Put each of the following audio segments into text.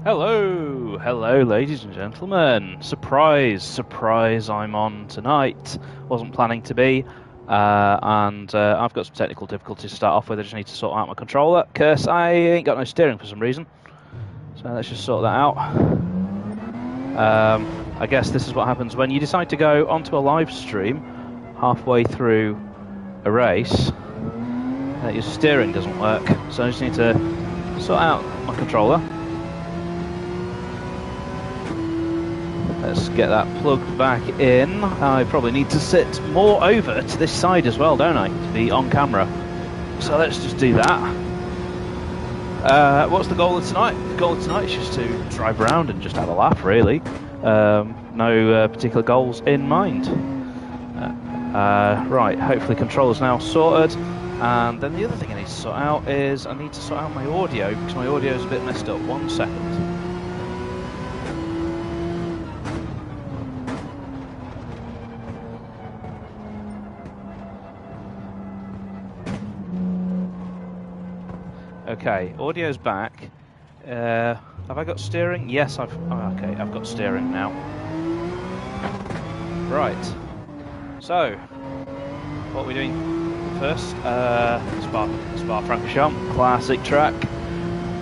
Hello, ladies and gentlemen. Surprise, surprise! I'm on tonight. Wasn't planning to be, and I've got some technical difficulties to start off with. I just need to sort out my controller because I ain't got no steering for some reason. So let's just sort that out. I guess this is what happens when you decide to go onto a live stream halfway through a race. Your steering doesn't work, so I just need to sort out my controller. Let's get that plugged back in. I probably need to sit more over to this side as well, don't I, to be on camera. So let's just do that. What's the goal of tonight? The goal of tonight is just to drive around and just have a laugh, really. No particular goals in mind. Right, hopefully controller's now sorted. And then the other thing I need to sort out is I need to sort out my audio, because my audio is a bit messed up. 1 second. Okay, audio's back. Have I got steering? Yes, I've got steering now. Right. So, what are we doing first? Spa-Francorchamps, classic track.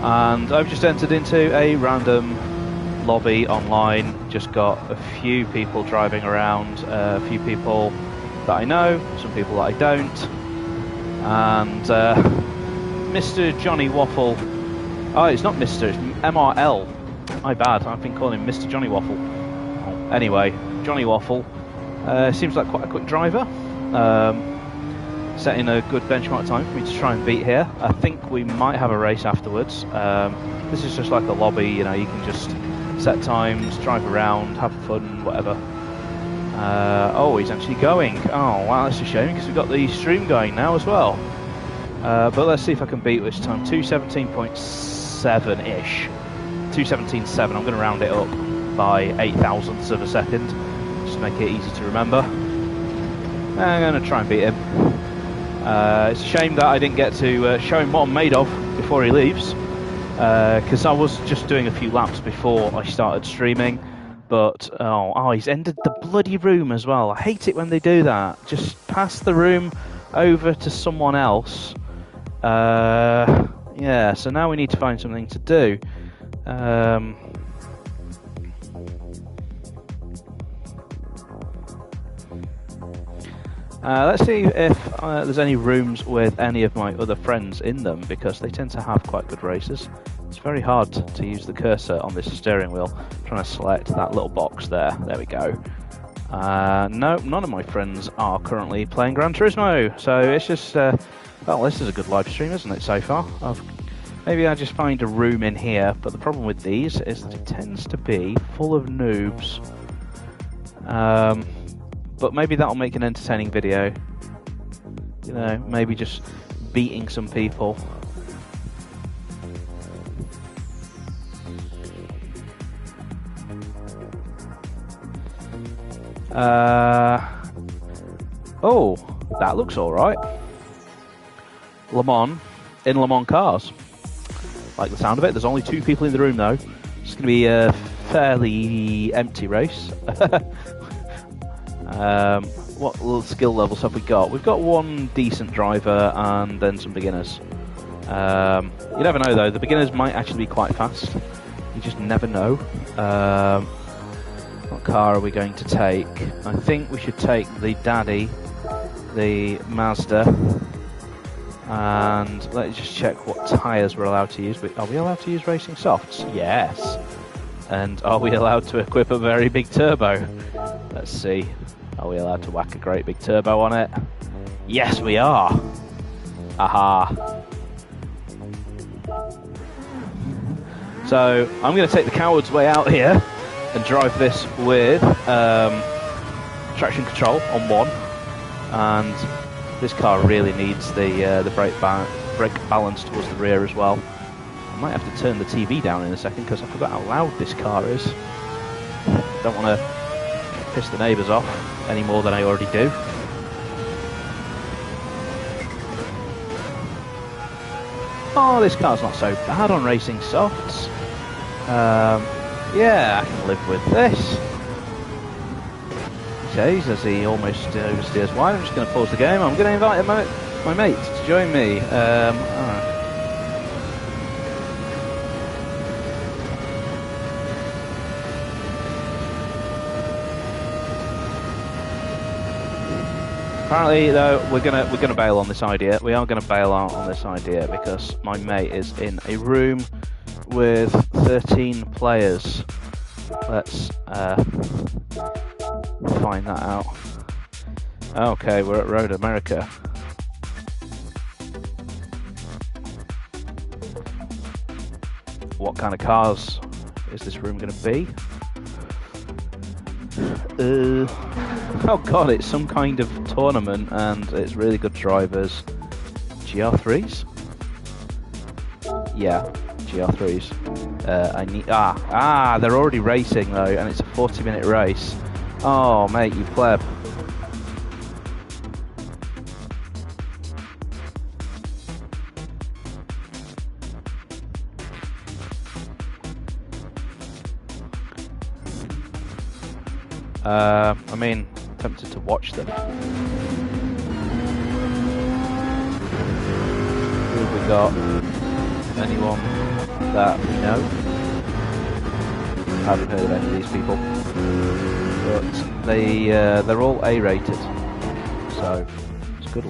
And I've just entered into a random lobby online. Just got a few people driving around, a few people that I know, some people that I don't. And Mr. Johnny Waffle. Oh, it's not Mr. It's MRL. My bad. I've been calling him Mr. Johnny Waffle. Oh, anyway, Johnny Waffle seems like quite a quick driver. Setting a good benchmark time for me to try and beat here. I think we might have a race afterwards. This is just like a lobby. You know, you can just set times, drive around, have fun, whatever. Oh, he's actually going. Oh, wow, that's a shame because we've got the stream going now as well. But let's see if I can beat this time. 217.7-ish. 217.7. I'm going to round it up by 8 thousandths of a second, just to make it easy to remember. I'm going to try and beat him. It's a shame that I didn't get to show him what I'm made of before he leaves, because I was just doing a few laps before I started streaming. But oh, he's ended the bloody room as well. I hate it when they do that. Just pass the room over to someone else. Yeah, so now we need to find something to do. Let's see if there's any rooms with any of my other friends in them, because they tend to have quite good races. It's very hard to use the cursor on this steering wheel. I'm trying to select that little box there. There we go. No, none of my friends are currently playing Gran Turismo, so it's just, well, this is a good live stream, isn't it, so far? Maybe I just find a room in here, but the problem with these is that it tends to be full of noobs. But maybe that'll make an entertaining video. You know, maybe just beating some people. Oh, that looks alright. Le Mans in Le Mans cars. Like the sound of it. There's only 2 people in the room though. It's going to be a fairly empty race. What little skill levels have we got? We've got 1 decent driver and then some beginners. You never know though. The beginners might actually be quite fast. You just never know. What car are we going to take? I think we should take the Daddy, the Mazda, and let's just check what tyres we're allowed to use. Are we allowed to use racing softs? Yes. And are we allowed to equip a very big turbo? Let's see. Are we allowed to whack a great big turbo on it? Yes, we are. Aha. So I'm going to take the coward's way out here and drive this with traction control on 1, and this car really needs the brake balance towards the rear as well. I might have to turn the TV down in a second because I forgot how loud this car is. Don't want to piss the neighbours off any more than I already do. Oh, this car's not so bad on racing softs. Yeah, I can live with this. Okay, as he almost oversteers wide, I'm just going to pause the game. I'm going to invite my mate to join me. Apparently, though, we're gonna bail on this idea. We are gonna bail out on this idea because my mate is in a room with 13 players. Let's find that out. Okay, we're at Road America. What kind of cars is this room gonna be? Oh god, it's some kind of tournament and it's really good drivers. GR3s? Yeah, GR3s. I need they're already racing though, and it's a 40-minute race. Oh mate, you pleb. I mean, tempted to watch them. Who have we got? Anyone that we know? I haven't heard of any of these people, but they're all A-rated, so it's a good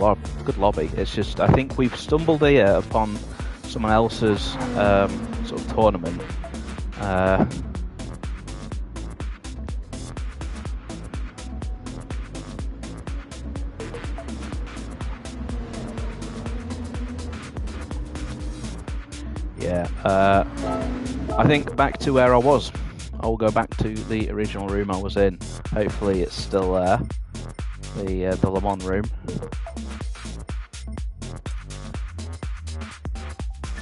lobby. It's just I think we've stumbled here upon someone else's sort of tournament. I think back to where I was. I'll go back to the original room I was in. Hopefully it's still there. The Le Mans room.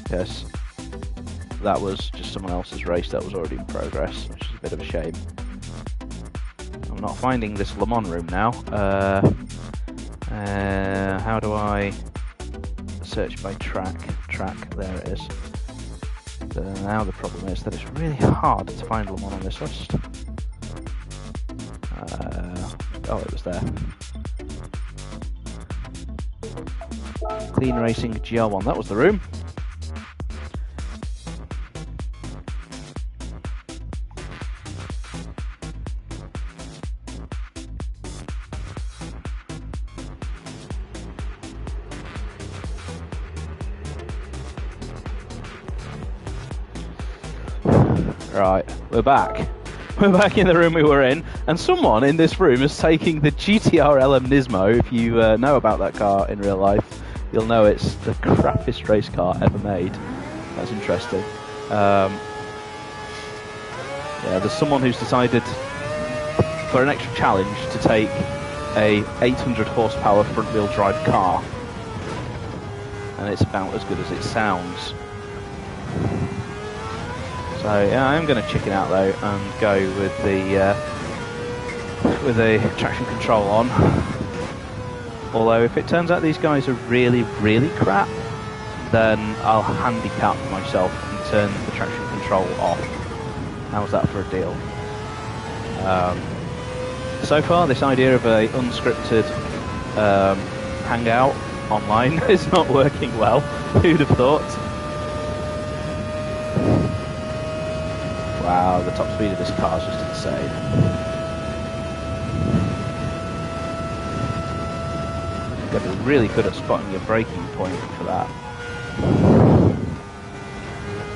Yes. That was just someone else's race that was already in progress, which is a bit of a shame. I'm not finding this Le Mans room now. How do I search by track? There it is. Now the problem is that it's really hard to find Le Mans on this list. Oh, it was there. Clean Racing GR1, that was the room. Right, we're back. We're back in the room we were in, and someone in this room is taking the GTR LM Nismo. If you know about that car in real life, you'll know it's the crappiest race car ever made. That's interesting. Yeah, there's someone who's decided for an extra challenge to take a 800 horsepower front wheel drive car, and it's about as good as it sounds. So yeah, I'm going to chicken out though and go with the traction control on. Although if it turns out these guys are really, really crap, then I'll handicap myself and turn the traction control off. How's that for a deal? So far, this idea of a unscripted hangout online is not working well. Who'd have thought? Wow, the top speed of this car is just insane. You've got to be really good at spotting your braking point for that.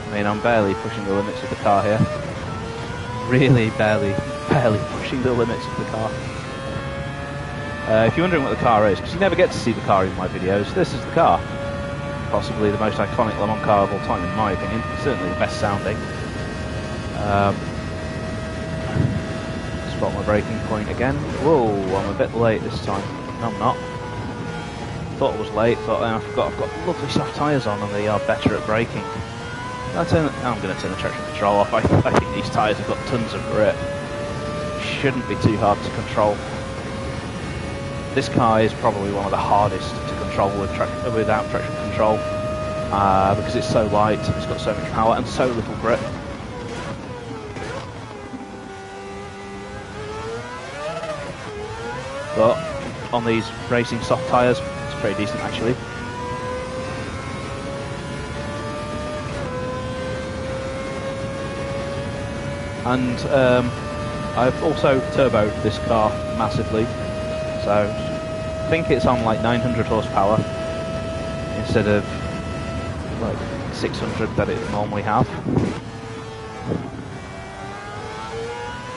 I mean, I'm barely pushing the limits of the car here. Really barely pushing the limits of the car. If you're wondering what the car is, because you never get to see the car in my videos, this is the car. Possibly the most iconic Le Mans car of all time, in my opinion. Certainly the best sounding. Spot my braking point again. Whoa, I'm a bit late this time. No, I'm not. Thought I was late, but I forgot I've got lovely soft tyres on and they are better at braking. I'm going to turn the traction control off. I think these tyres have got tons of grip. Shouldn't be too hard to control. This car is probably one of the hardest to control without traction control because it's so light, it's got so much power and so little grip. on these racing soft tyres. It's pretty decent actually. And I've also turboed this car massively, so I think it's on like 900 horsepower instead of like 600 that it normally have.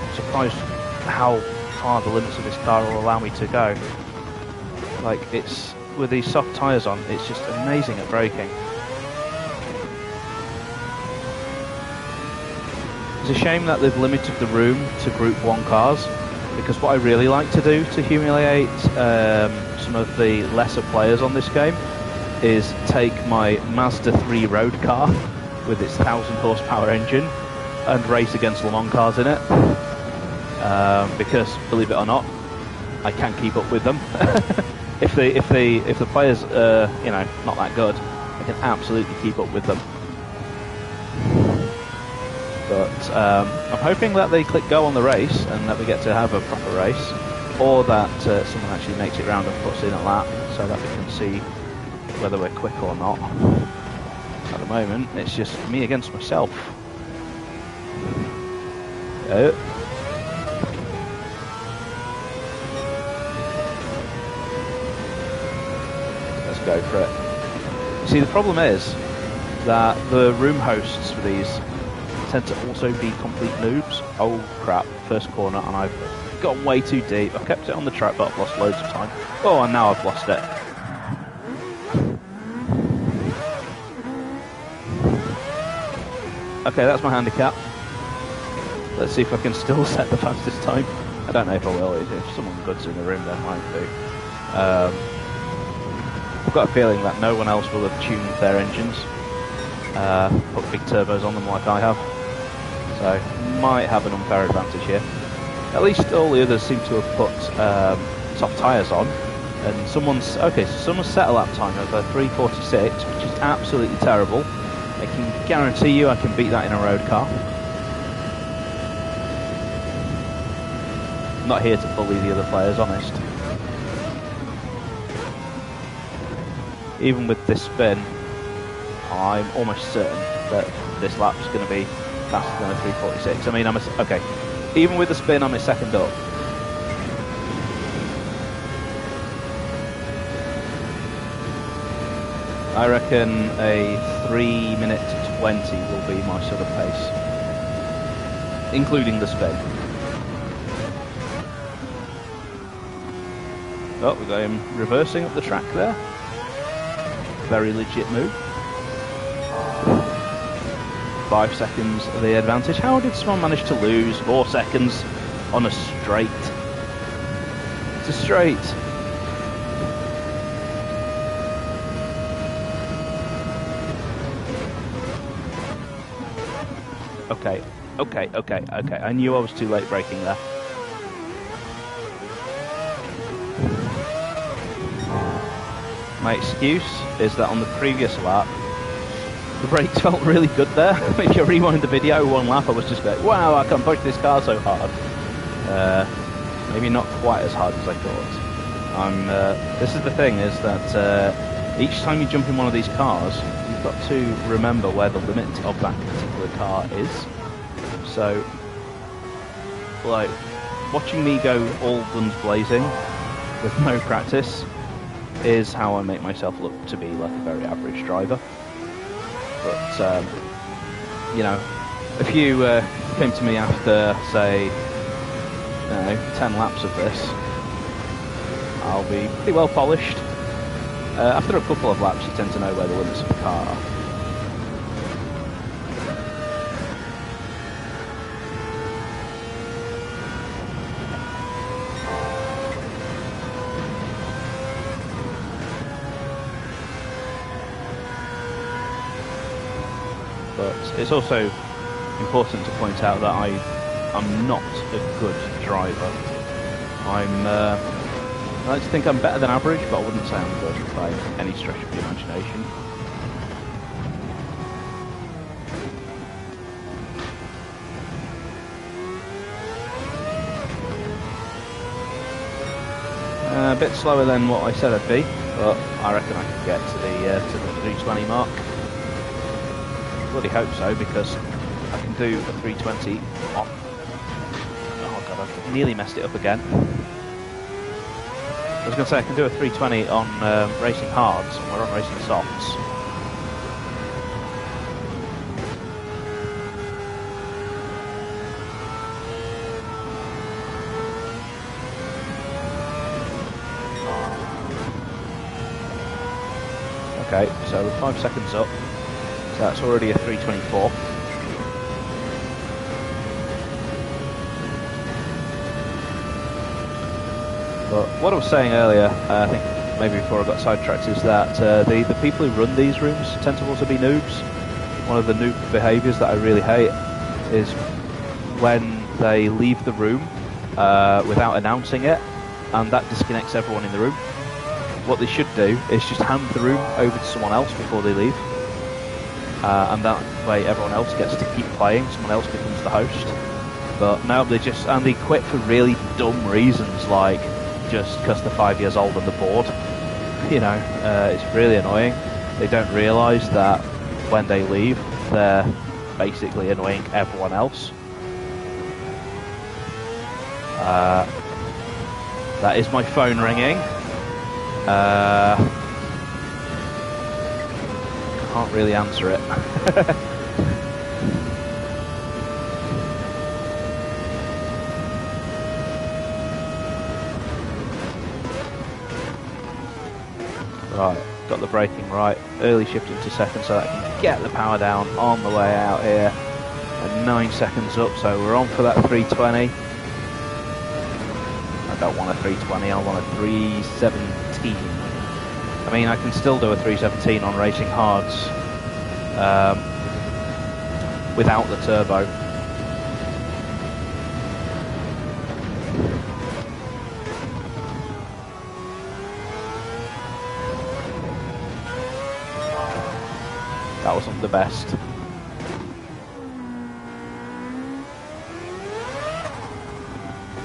I'm surprised how far the limits of this car will allow me to go. Like, it's with these soft tyres on, it's just amazing at braking. It's a shame that they've limited the room to Group 1 cars, because what I really like to do to humiliate some of the lesser players on this game is take my Mazda 3 road car with its 1000 horsepower engine and race against Le Mans cars in it, because believe it or not, I can keep up with them. if the players are, you know, not that good, I can absolutely keep up with them. But I'm hoping that they click go on the race and that we get to have a proper race, or that someone actually makes it round and puts in a lap so that we can see whether we're quick or not. At the moment, it's just me against myself. Let's go for it. See, the problem is that the room hosts for these tend to also be complete noobs. Oh crap, first corner, and I've gone way too deep. I've kept it on the track, but I've lost loads of time. Oh, and now I've lost it. Okay, that's my handicap. Let's see if I can still set the fastest time. I don't know if I will. If someone good's in the room, then I might do. I've got a feeling that no one else will have tuned their engines, put big turbos on them like I have. So, might have an unfair advantage here. At least all the others seem to have put soft tyres on. And someone's set a lap time of 3:46, which is absolutely terrible. I can guarantee you I can beat that in a road car. I'm not here to bully the other players, honest. Even with this spin, I'm almost certain that this lap's going to be faster than a 3:46. I mean, okay. Even with the spin, I'm a second up. I reckon a 3:20 will be my sort of pace, including the spin. Oh, we got him reversing up the track there. Very legit move. 5 seconds of the advantage. How did someone manage to lose 4 seconds on a straight? It's a straight. Okay. I knew I was too late braking there. My excuse is that on the previous lap, the brakes felt really good there. If you rewind the video one lap, I was just like, wow, I can push this car so hard. Maybe not quite as hard as I thought. This is the thing, is that each time you jump in one of these cars, you've got to remember where the limit of that particular car is. So, like, watching me go all guns blazing with no practice is how I make myself look to be like a very average driver. But, you know, if you came to me after, say, I don't know, 10 laps of this, I'll be pretty well polished. After a couple of laps, you tend to know where the limits of the car are. But it's also important to point out that I'm not a good driver. I like to think I'm better than average, but I wouldn't say I'm good by any stretch of the imagination. A bit slower than what I said I'd be, but I reckon I can get to the 320 mark. Bloody hope so, because I can do a 320 on... Oh god, I've nearly messed it up again. I was going to say I can do a 320 on racing hards, and we're on racing softs. Okay, so we're 5 seconds up, so that's already a 324. But what I was saying earlier, I think maybe before I got sidetracked, is that the people who run these rooms tend to also be noobs. One of the noob behaviours that I really hate is when they leave the room without announcing it, and that disconnects everyone in the room. What they should do is just hand the room over to someone else before they leave, and that way everyone else gets to keep playing, someone else becomes the host. But no, they quit for really dumb reasons, like just because they're 5 years old and they're bored. You know, it's really annoying. They don't realise that when they leave, they're basically annoying everyone else. That is my phone ringing. Can't really answer it. Right, got the braking right, early shift into second so that I can get the power down on the way out here. And 9 seconds up, so we're on for that 320. I don't want a 320, I want a 317. I mean, I can still do a 317 on racing hards without the turbo. That wasn't the best.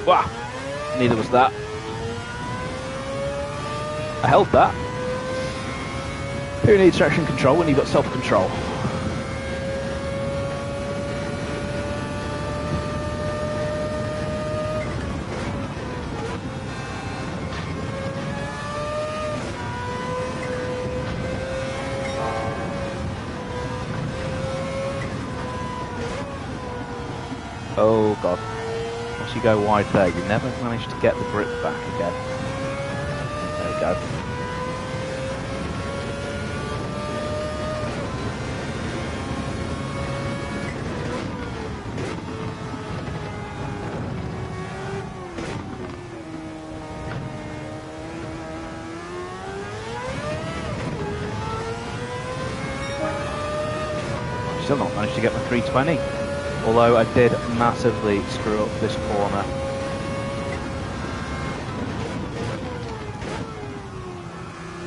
Wow, neither was that. I held that. Who needs traction control when you've got self-control? Oh god. Once you go wide there, you never manage to get the grip back again. There we go. Still not managed to get my 320. Although I did massively screw up this corner.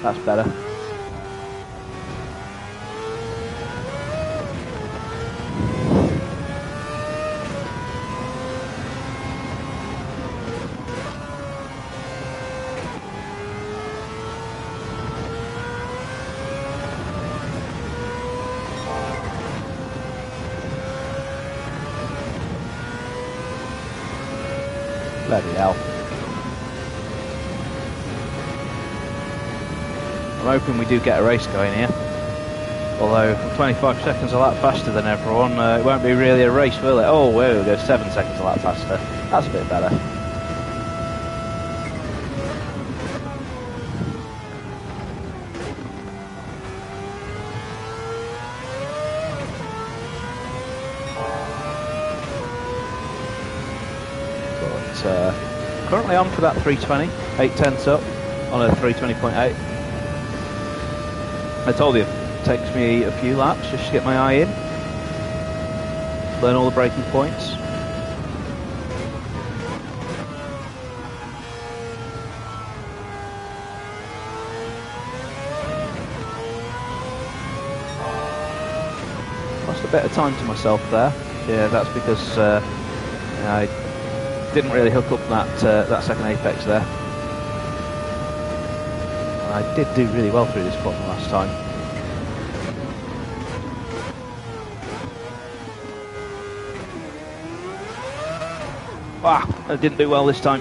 That's better. Bloody hell. I'm hoping we do get a race going here. Although, I'm 25 seconds a lap faster than everyone, it won't be really a race, will it? Oh, there we go, 7 seconds a lap faster. That's a bit better. Currently on for that 320, 8/10 up on a 320.8. I told you, it takes me a few laps just to get my eye in, learn all the braking points. Lost a bit of time to myself there. Yeah, that's because I didn't really hook up that that second apex there. I did do really well through this corner last time. Ah, I didn't do well this time.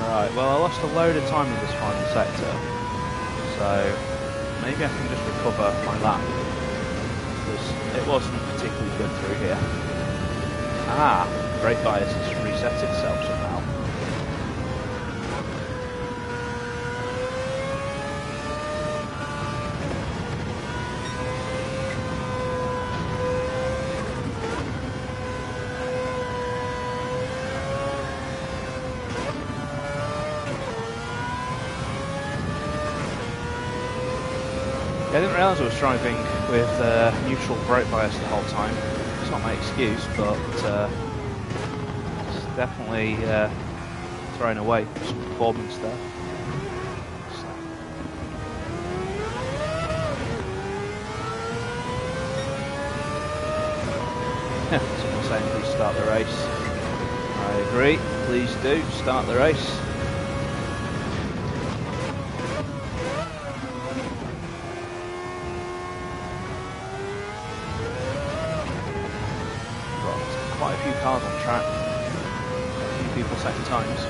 Right, well I lost a load of time in this final sector, so maybe I can just recover my lap, because it wasn't particularly good through here. Ah, brake bias has reset itself somehow. Yeah, I didn't realise I was driving with neutral brake bias the whole time. It's not my excuse, but it's definitely thrown away some performance there. Someone saying please start the race. I agree, please do, start the race. Quite a few cars on track, a few people setting times.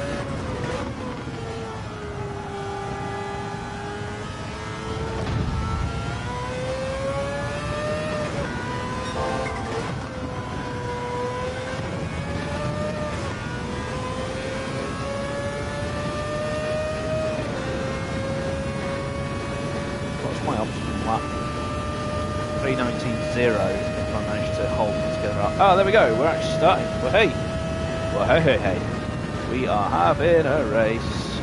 What's my optimum lap? 3:19.0. I managed to hold them together up. Oh, there we go. We're actually starting. Well, hey. Well, hey. We are having a race.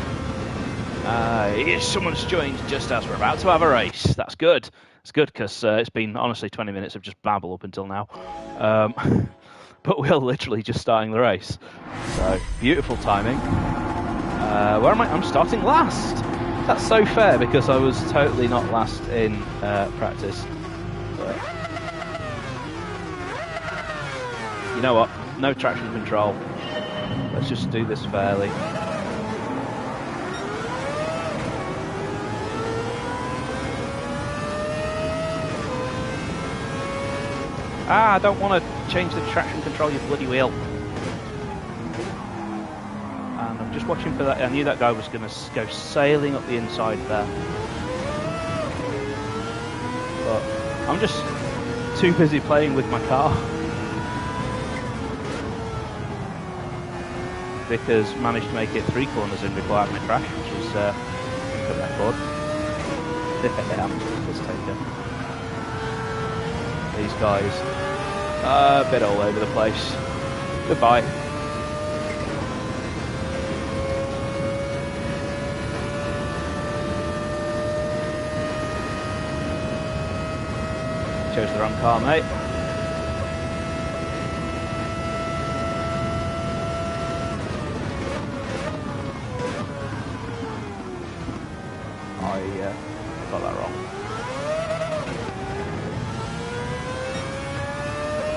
Yes, someone's joined just as we're about to have a race. That's good. It's good because it's been, honestly, 20 minutes of just babble up until now. But we're literally just starting the race. So, beautiful timing. Where am I? I'm starting last. That's so fair because I was totally not last in practice. But you know what? No traction control. Let's just do this fairly. Ah, I don't want to change the traction control, you bloody wheel. And I'm just watching for that. I knew that guy was going to go sailing up the inside there. But I'm just too busy playing with my car. Because managed to make it 3 corners in before having a crash, which is a good record. Let's take it. These guys are a bit all over the place. Goodbye. Chose the wrong car, mate. Got that wrong.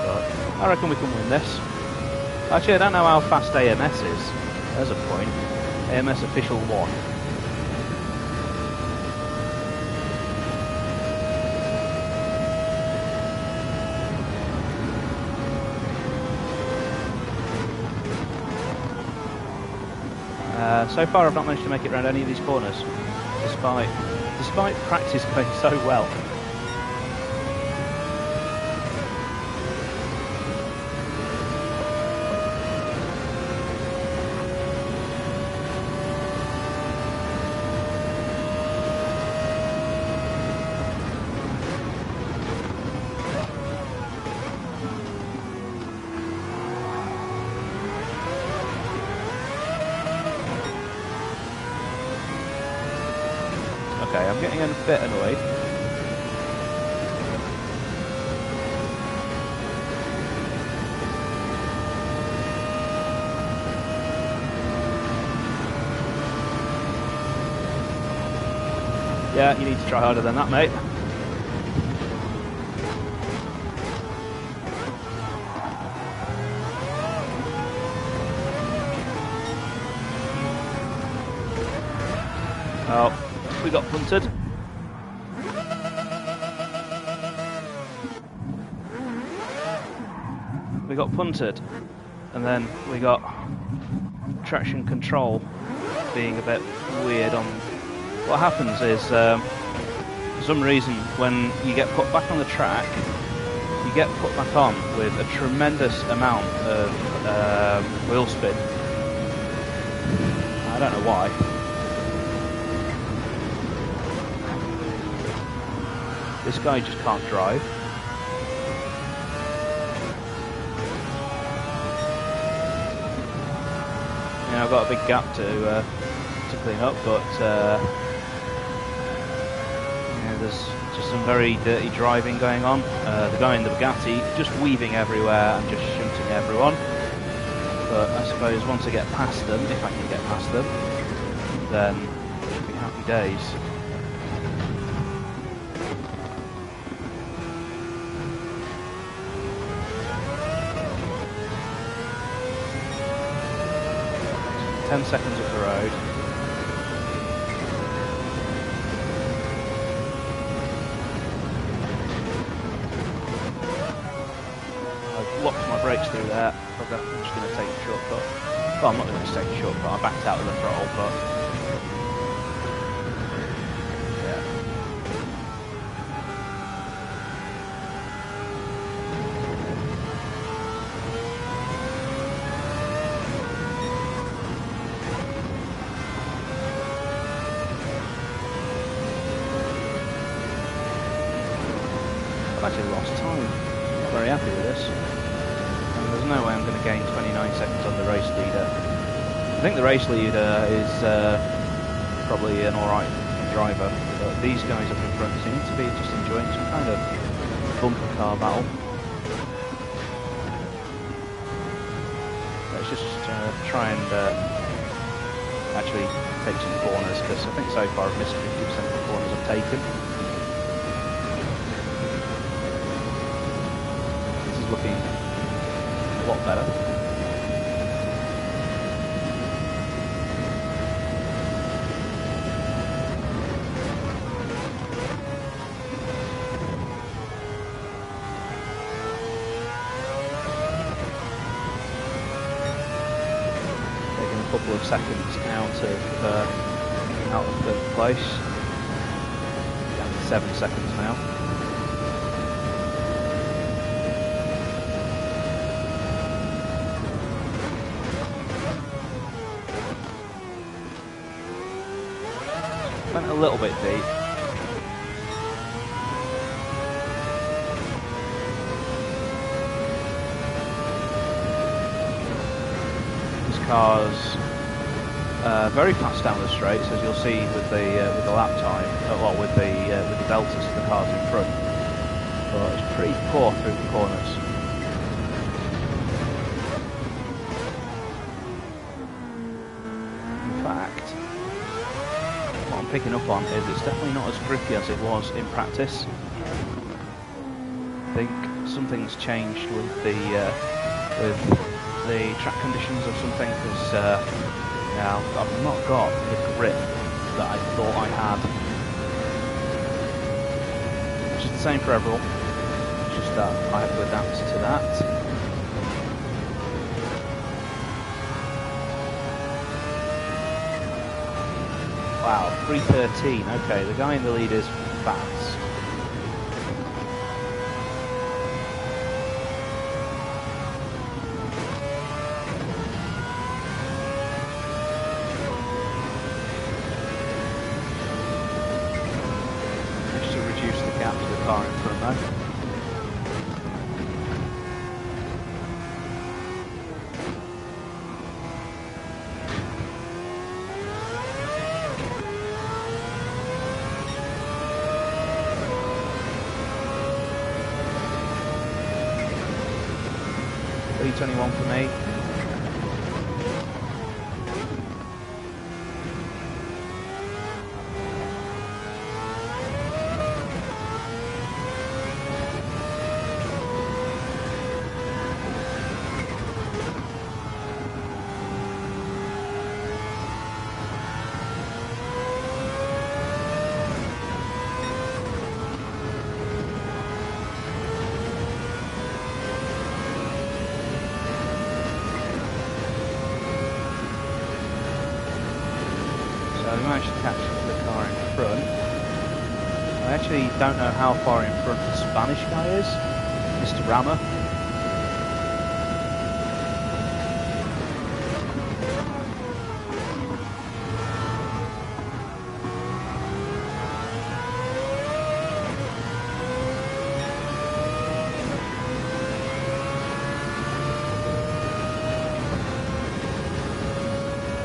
But I reckon we can win this. Actually, I don't know how fast AMS is. There's a point. AMS official 1. So far I've not managed to make it around any of these corners, despite practice going so well. I'm getting a bit annoyed. Yeah, you need to try harder than that, mate. Oh, we got punted. We got punted, and then we got traction control being a bit weird on. What happens is, for some reason, when you get put back on the track, you get put back on with a tremendous amount of wheel spin. I don't know why. This guy just can't drive. Yeah, I've got a big gap to clean up, but yeah, there's just some very dirty driving going on. The guy in the Bugatti just weaving everywhere and just shooting everyone. But I suppose once I get past them, if I can get past them, then it should be happy days. So 10 seconds up the road. Locked my brakes through there. I'm just going to take a shortcut. Well, I'm not going to take a shortcut. I backed out of the throttle, but yeah. I've actually lost time. Not very happy with this. There's no way I'm going to gain 29 seconds on the race leader. I think the race leader is probably an alright driver, but these guys up in front seem to be just enjoying some kind of bumper car battle. Let's just try and actually take some corners, because I think so far I've missed 50% of the corners I've taken. This is looking a lot better. Taking a couple of seconds out of third place. Down to 7 seconds now. Went a little bit deep. This car's very fast down the straights, as you'll see with the lap time. Well, with the deltas of the cars in front. But it's pretty poor through the corners. In fact, picking up on is it's definitely not as grippy as it was in practice. I think something's changed with the track conditions or something, because now I've not got the grip that I thought I had. Which is the same for everyone. It's just that I have to adapt to that. Wow, 3:13. Okay, the guy in the lead is fast. Just to reduce the gap to the car in front now. 21 for me. We managed to catch the car in front. I actually don't know how far in front the Spanish guy is, Mr. Rammer.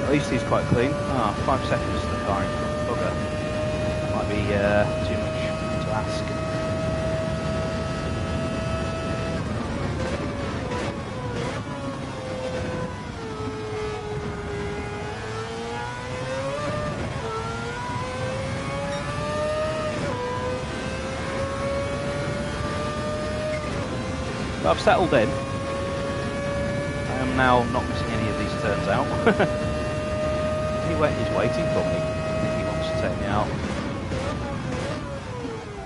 At least he's quite clean. 5 seconds to the car in front. Bugger. That might be too much to ask. But I've settled in. I am now not missing any of these turns out. He's waiting for me. I think he wants to take me out.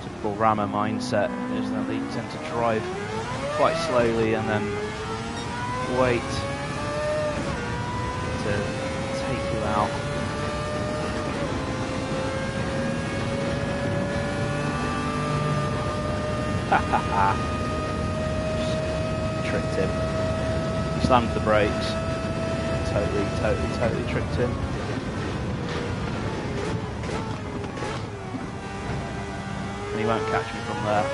Typical Rammer mindset is that they tend to drive quite slowly and then wait to take you out. Ha ha ha. Just tricked him. He slammed the brakes. Totally tricked him. He won't catch me from there.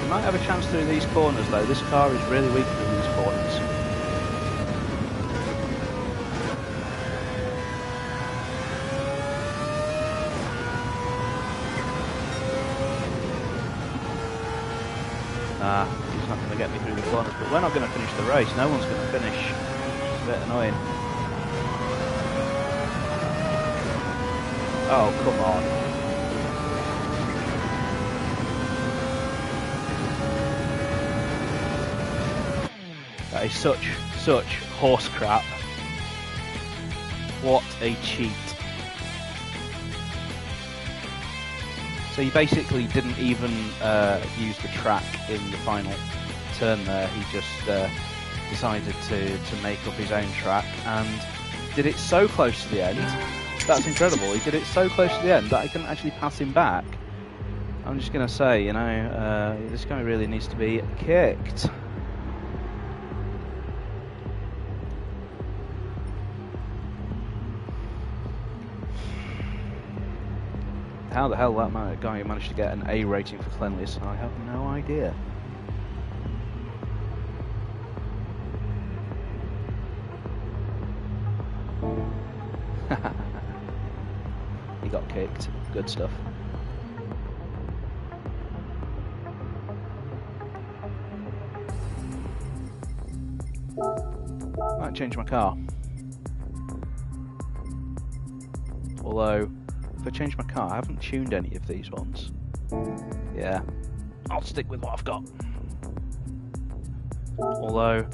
We might have a chance through these corners though. This car is really weak through these corners. He's not going to get me through the corners, but we're not going to finish the race. No one's going to finish. It's a bit annoying. Oh, come on. That is such horse crap. What a cheat. So he basically didn't even use the track in the final turn there. He just decided to make up his own track and did it so close to the end. That's incredible. He did it so close to the end that I couldn't actually pass him back. I'm just going to say, you know, this guy really needs to be kicked. How the hell that guy managed to get an A rating for cleanliness, I have no idea. He got kicked. Good stuff. Might change my car. Although, if I change my car, I haven't tuned any of these ones. Yeah, I'll stick with what I've got. Although,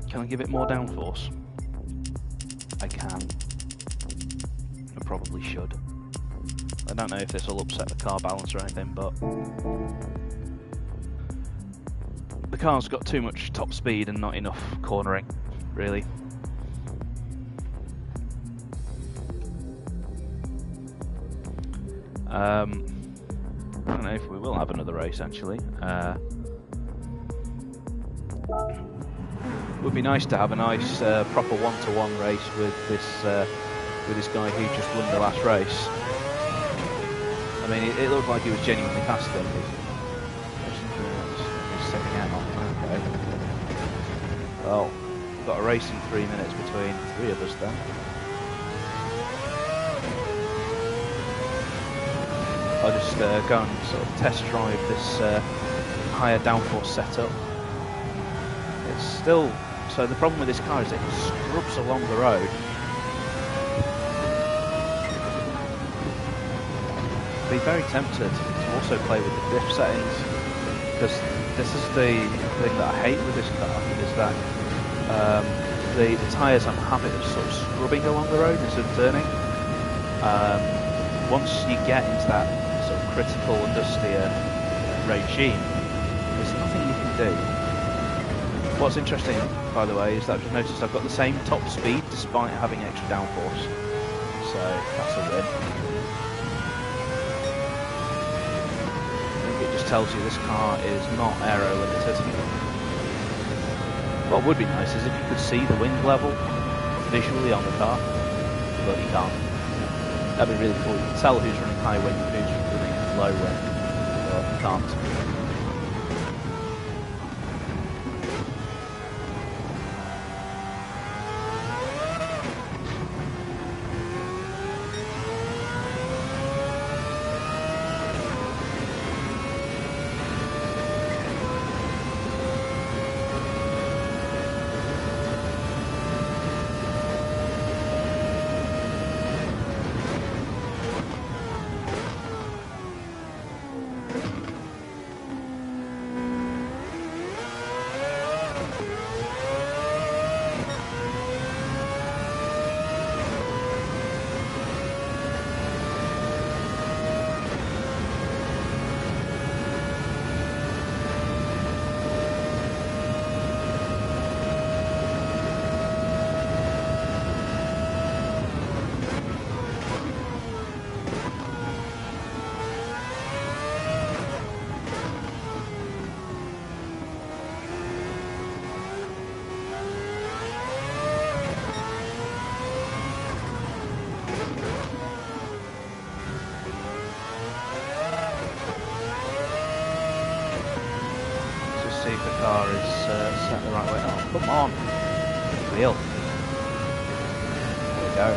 can I give it more downforce? I can. I probably should. I don't know if this will upset the car balance or anything, but the car's got too much top speed and not enough cornering, really. I don't know if we will have another race actually. It would be nice to have a nice proper one-to-one race with this guy who just won the last race. I mean, it looked like he was genuinely fast then. Well, we've got a race in 3 minutes between three of us then. I'll just go and sort of test drive this higher downforce setup. It's still, so the problem with this car is it scrubs along the road. I'd be very tempted to also play with the diff settings, because this is the thing that I hate with this car, is that the tyres have a habit of sort of scrubbing along the road instead of turning. Once you get into that sort of critical understeer regime, there's nothing you can do. What's interesting, by the way, is that I've just noticed I've got the same top speed despite having extra downforce. So that's a win. I think it just tells you this car is not aero limited. What would be nice is if you could see the wind level visually on the car, but you can't. That'd be really cool. You can tell who's running high wind and who's running low wind, but you can't. Car is set the right way. Oh, come on! Wheel. There we go.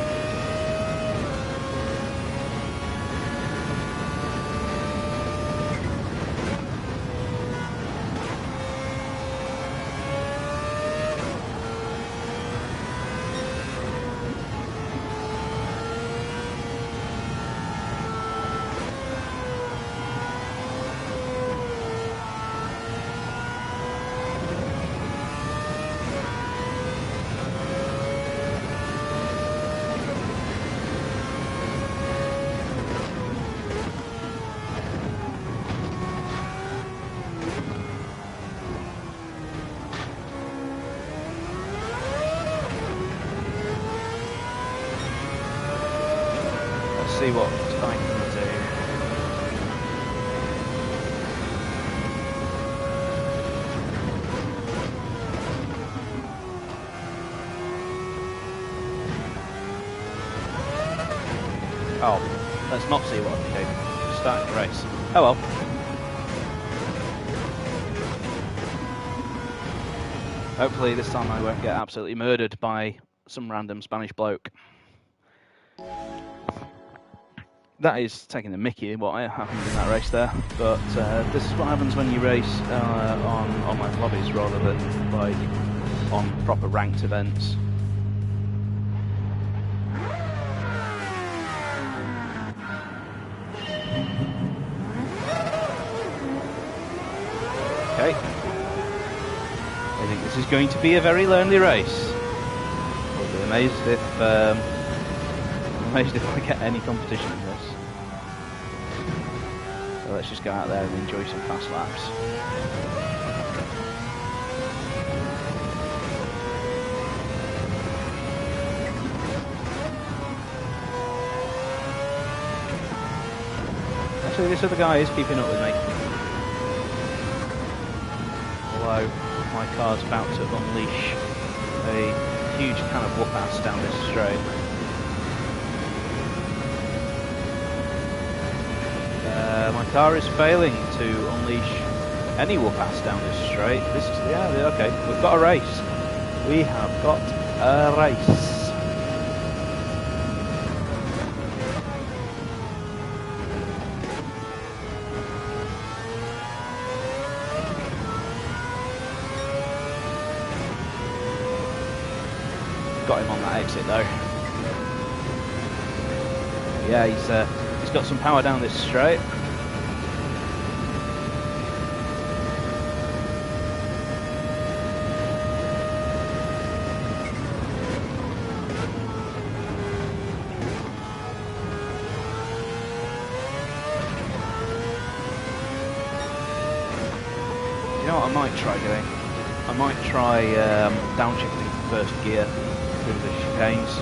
See what I can do. Oh, let's not see what I can do. Just starting the race. Oh well. Hopefully this time I won't get absolutely murdered by some random Spanish bloke. That is taking the mickey what happened in that race there, but this is what happens when you race on online lobbies rather than like on proper ranked events. Okay, I think this is going to be a very lonely race. I'll be amazed if I get any competition in this. So let's just go out there and enjoy some fast laps. Actually, this other guy is keeping up with me. Although my car's about to unleash a huge can of whoop-ass down this straight. My car is failing to unleash any whoop-ass down this straight. This is, yeah, okay, we've got a race. we have got a race. Got him on that exit though. Yeah, he's got some power down this straight. You know what I might try doing? I might try downshifting from first gear through the chicanes.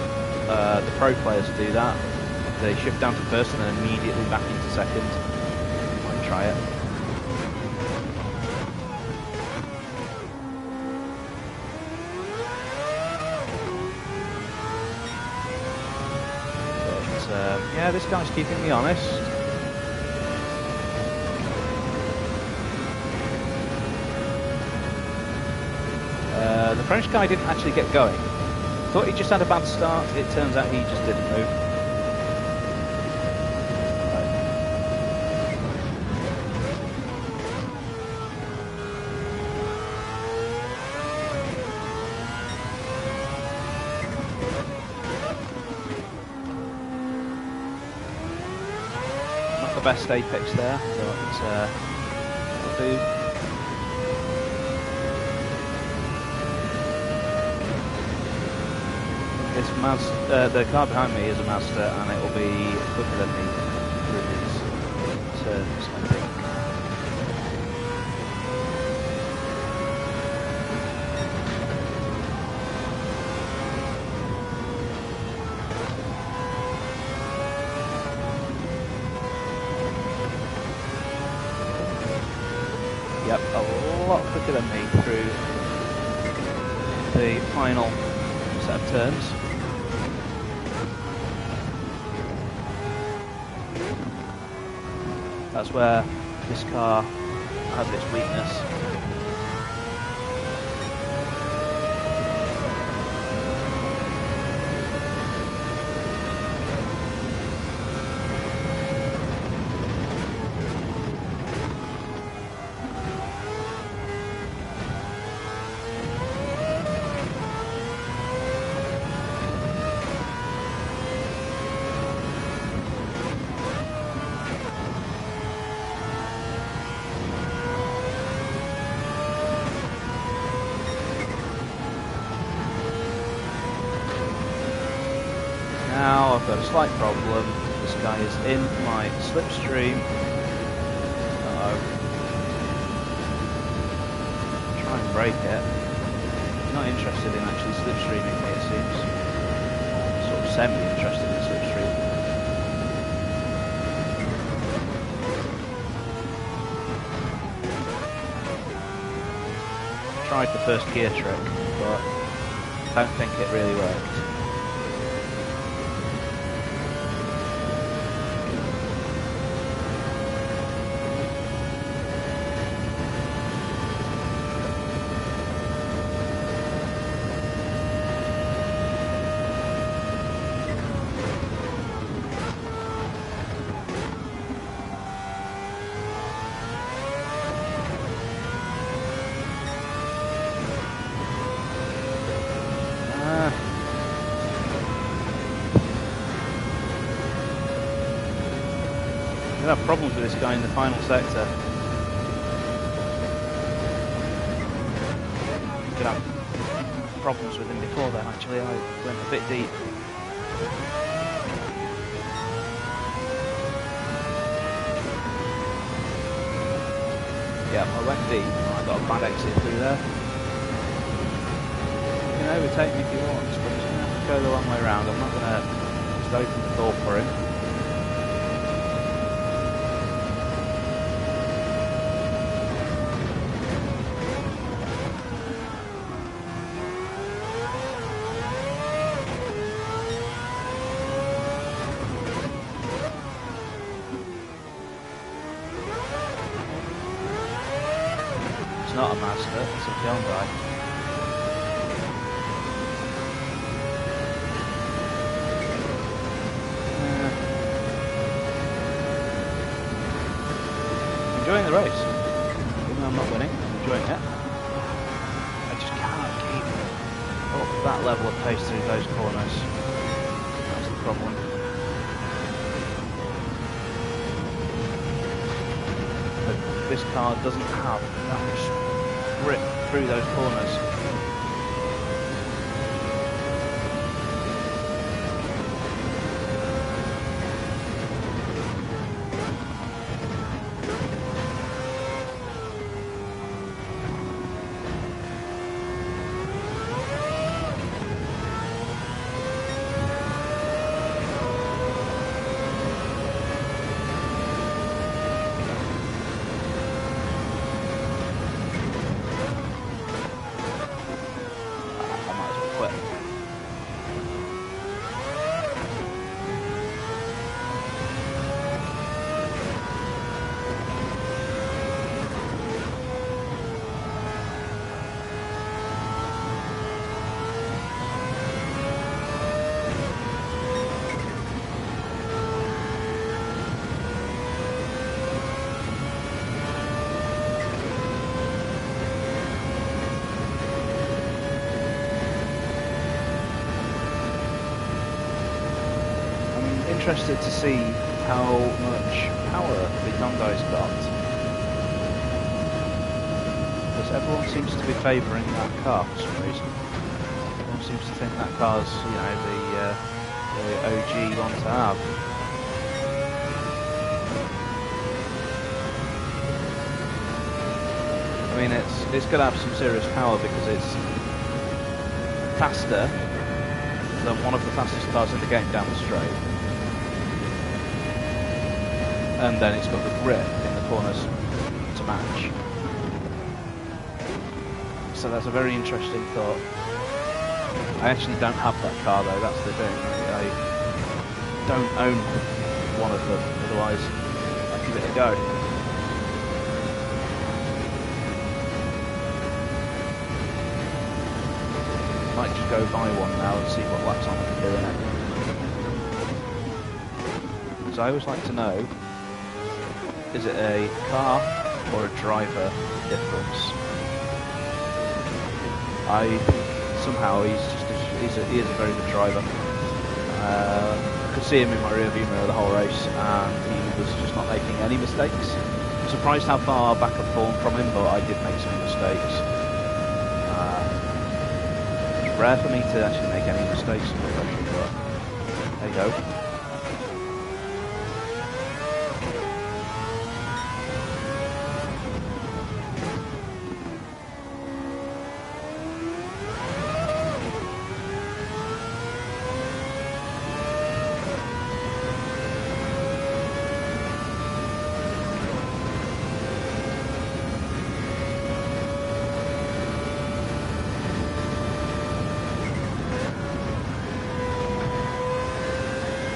The pro players do that. They shift down to first and then immediately back into second. Might try it. But yeah, this guy's keeping me honest. The French guy didn't actually get going. Thought he just had a bad start. It turns out he just didn't move. Not the best apex there, but it'll do. The car behind me is a Mazda, and it will be quicker than me through these turns, I think. Yep, a lot quicker than me through the final set of turns. That's where this car has its weakness. Now I've got a slight problem. This guy is in my slipstream. Try and break it. He's not interested in actually slipstreaming me, it seems. Sort of semi-interested in slipstream. Tried the first gear trick, but I don't think it really worked. I have problems with this guy in the final sector. I could have problems with him before then, actually. I went a bit deep. Yeah, I went deep and I got a bad exit through there. You can overtake me if you want, but it's going to have to go the long way around. I'm not going to just open the door for him. It's not a Mazda, it's a Hyundai. enjoying the race. Even though I'm not winning, I'm enjoying it. I just can't keep up that level of pace through those corners. That's the problem. But this car doesn't have that much grip through those corners. Interested to see how much power the Hyundai's got, because everyone seems to be favouring that car for some reason. Everyone seems to think that car's, you know, the OG one to have. I mean, it's going to have some serious power because it's faster than one of the fastest cars in the game down the straight. And then it's got the grip in the corners to match. So that's a very interesting thought. I actually don't have that car though, that's the thing. I don't own one of them, otherwise I'd give it a go. Might just go buy one now and see what laps on I can do in it. Because I always like to know, is it a car or a driver difference? I think somehow he is a very good driver. I could see him in my rear view mirror the whole race, and he was just not making any mistakes. I'm surprised how far back I've fallen from him, but I did make some mistakes. It's rare for me to actually make any mistakes in profession, but there you go.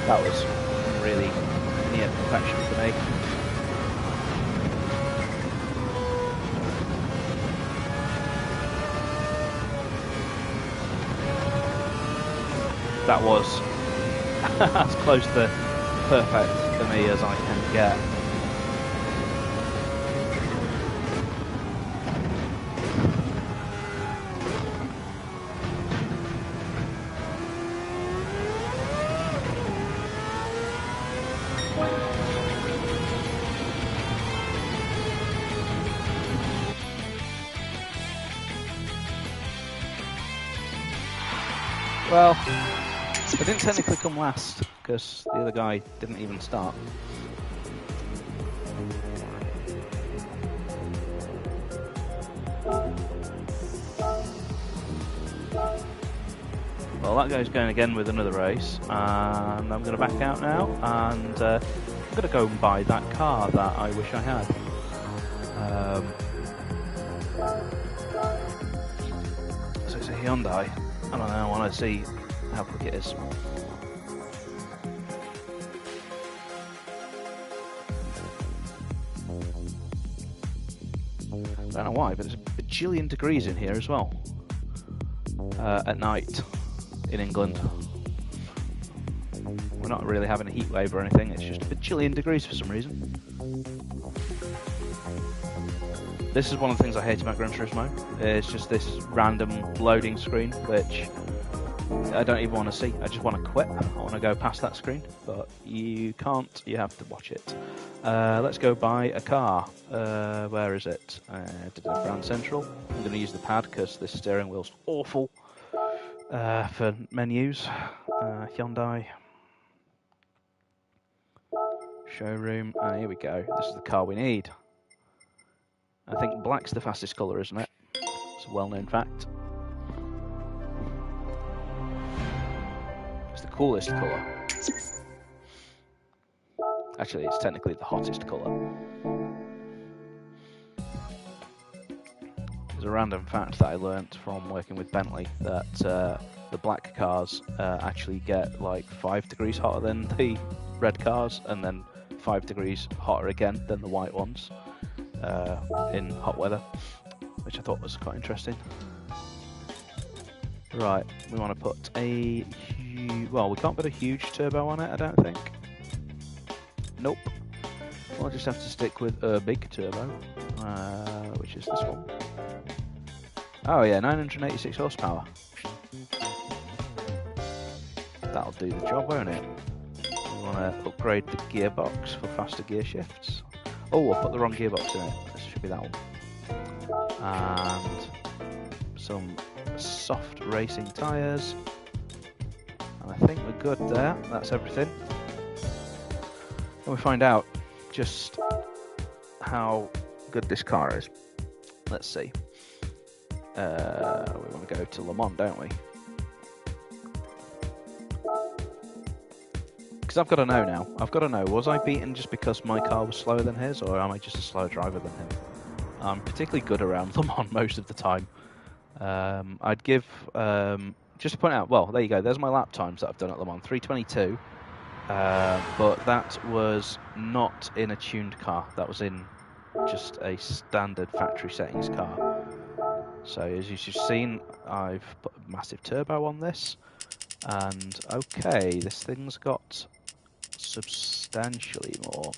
That was really near perfection for me. That was as close to perfect for me as I can get. Well, I didn't technically come last because the other guy didn't even start. Well, that guy's going again with another race, and I'm going to back out now, and I'm going to go and buy that car that I wish I had. So it's a Hyundai. I don't know, I want to see how quick it is. I don't know why, but it's a bajillion degrees in here as well. At night in England. We're not really having a heat wave or anything, it's just a bajillion degrees for some reason. This is one of the things I hate about Gran Turismo. It's just this random loading screen, which I don't even want to see. I just want to quit. I want to go past that screen, but you can't. You have to watch it. Let's go buy a car. Where is it? Grand Central. I'm going to use the pad because this steering wheel's awful for menus. Hyundai. Showroom. Here we go. This is the car we need. I think black's the fastest colour, isn't it? It's a well-known fact. It's the coolest colour. Actually, it's technically the hottest colour. There's a random fact that I learnt from working with Bentley that the black cars actually get like 5 degrees hotter than the red cars, and then 5 degrees hotter again than the white ones in hot weather, which I thought was quite interesting. Right, we want to put a well, we can't put a huge turbo on it, I don't think. Nope. We'll just have to stick with a big turbo, which is this one. Oh yeah, 986 horsepower. That'll do the job, won't it? We want to upgrade the gearbox for faster gear shifts. Oh, I'll put the wrong gearbox in it. This should be that one. And some soft racing tyres. And I think we're good there. That's everything. And we find out just how good this car is. Let's see. We want to go to Le Mans, don't we? Because I've got to know now. I've got to know, was I beaten just because my car was slower than his, or am I just a slower driver than him? I'm particularly good around Le Mans most of the time. I'd give... just to point out, well, there you go. There's my lap times that I've done at Le Mans. 3:22. But that was not in a tuned car. That was in just a standard factory settings car. So as you've just seen, I've put a massive turbo on this. And okay, this thing's got substantially more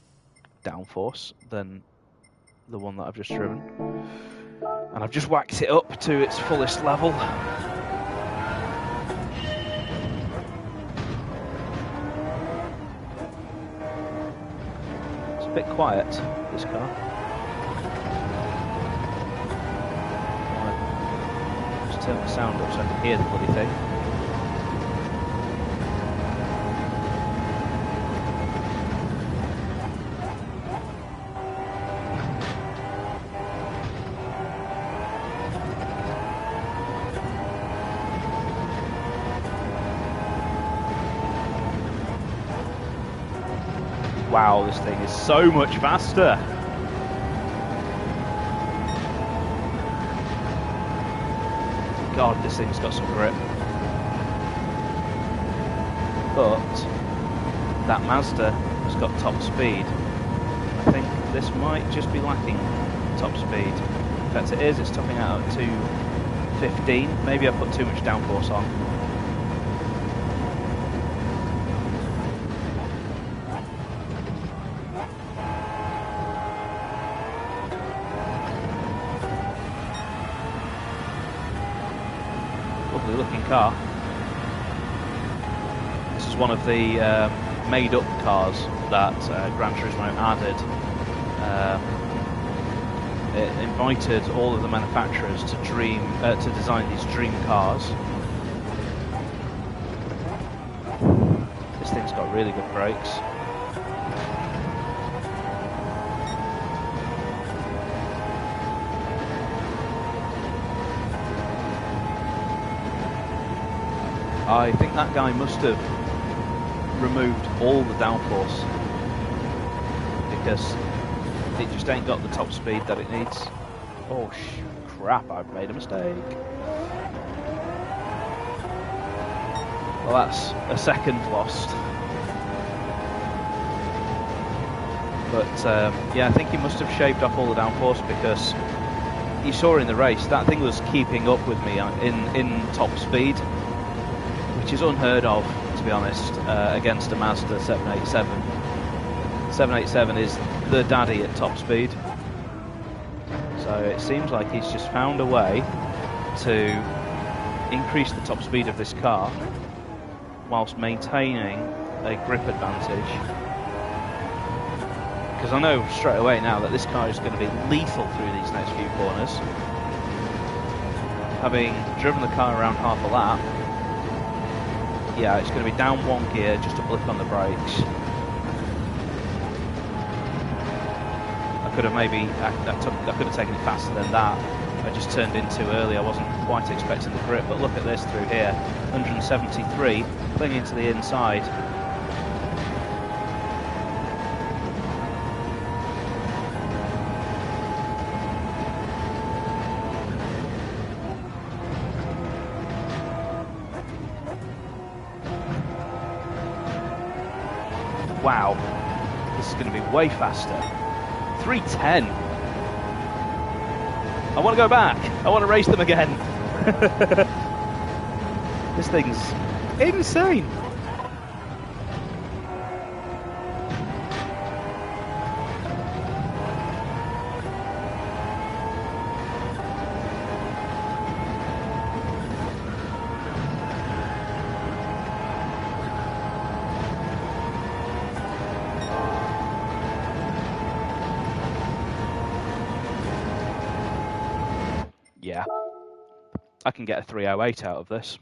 downforce than the one that I've just driven. And I've just whacked it up to its fullest level. It's a bit quiet, this car. Just turn the sound up so I can hear the bloody thing. Wow, this thing is so much faster. God, this thing's got some grip. But that Mazda has got top speed. I think this might just be lacking top speed. In fact, it is. It's topping out at 215. Maybe I put too much downforce on. Looking car. This is one of the made-up cars that Gran Turismo added. It invited all of the manufacturers to design these dream cars. This thing's got really good brakes. I think that guy must have removed all the downforce because it just ain't got the top speed that it needs. Oh crap, I've made a mistake. Well, that's a second lost. But yeah, I think he must have shaved off all the downforce because you saw in the race that thing was keeping up with me in top speed, which is unheard of, to be honest, against a Mazda 787. 787 is the daddy at top speed. So it seems like he's just found a way to increase the top speed of this car whilst maintaining a grip advantage. Because I know straight away now that this car is going to be lethal through these next few corners. Having driven the car around half a lap, yeah, it's going to be down one gear, just a blip on the brakes. I could have maybe, I could have taken it faster than that. I just turned in too early, I wasn't quite expecting the grip, but look at this through here. 173, clinging to the inside. Wow, this is going to be way faster. 310. I want to go back. I want to race them again. This thing's insane. Yeah, I can get a 308 out of this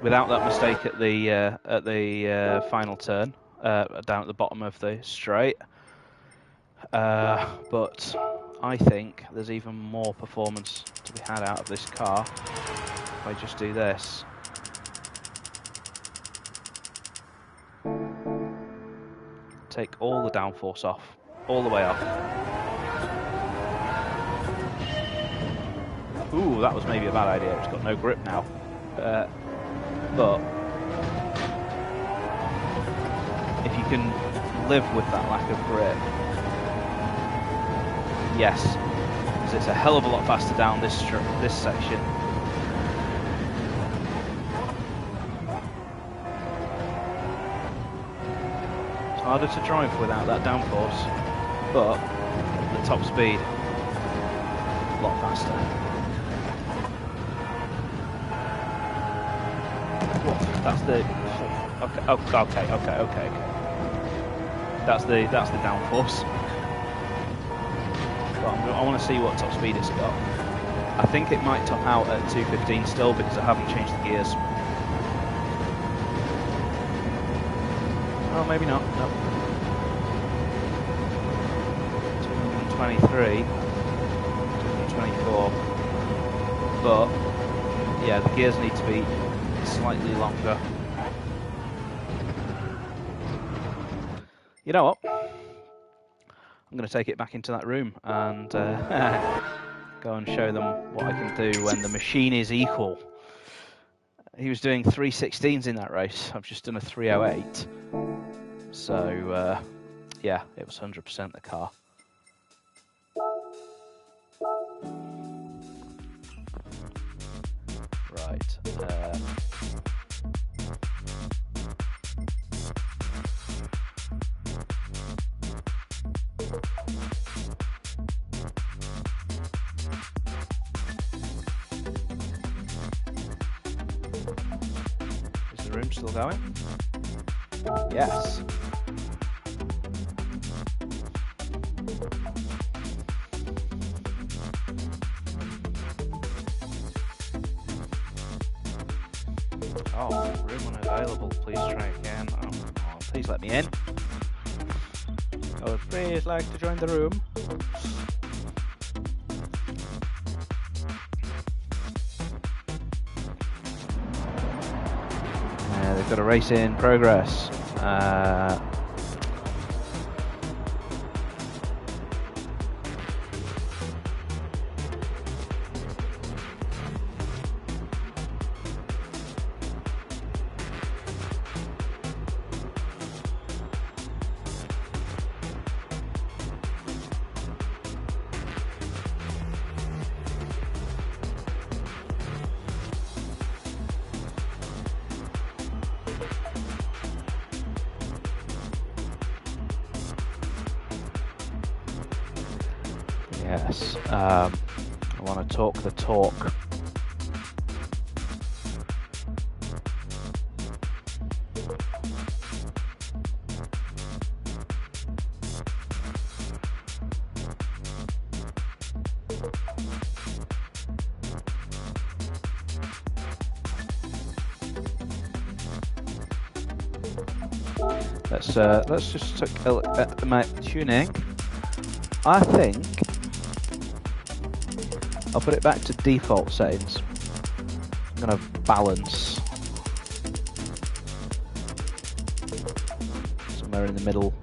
without that mistake at the final turn down at the bottom of the straight. But I think there's even more performance to be had out of this car if I just do this. Take all the downforce off, all the way off. Ooh, that was maybe a bad idea. It's got no grip now. But if you can live with that lack of grip, yes, because it's a hell of a lot faster down this section. It's harder to drive without that downforce, but the top speed a lot faster. That's the okay. That's the downforce. But I want to see what top speed it's got. I think it might top out at 215 still because I haven't changed the gears. Oh, maybe not. No. 223, 224. But yeah, the gears need to be slightly longer. You know what? I'm going to take it back into that room and go and show them what I can do when the machine is equal. He was doing 316s in that race. I've just done a 308. So, yeah, it was 100% the car. Right. Is the room still going? Yes. Oh, room unavailable. Please try again. Oh, please let me in. I would please like to join the room. They've got a race in progress. Yes, I want to talk the talk. Let's just take a look at my tuning. I think I'll put it back to default settings. I'm going to balance somewhere in the middle,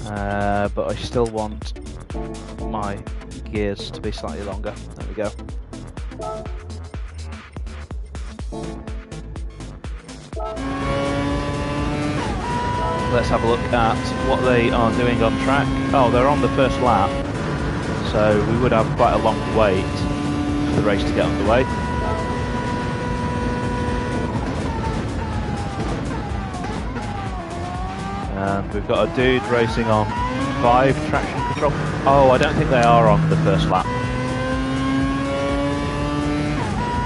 but I still want my gears to be slightly longer. There we go. Let's have a look at what they are doing on track. Oh, they're on the first lap, so we would have quite a long wait for the race to get underway. And we've got a dude racing on 5 traction control. Oh, I don't think they are on the first lap.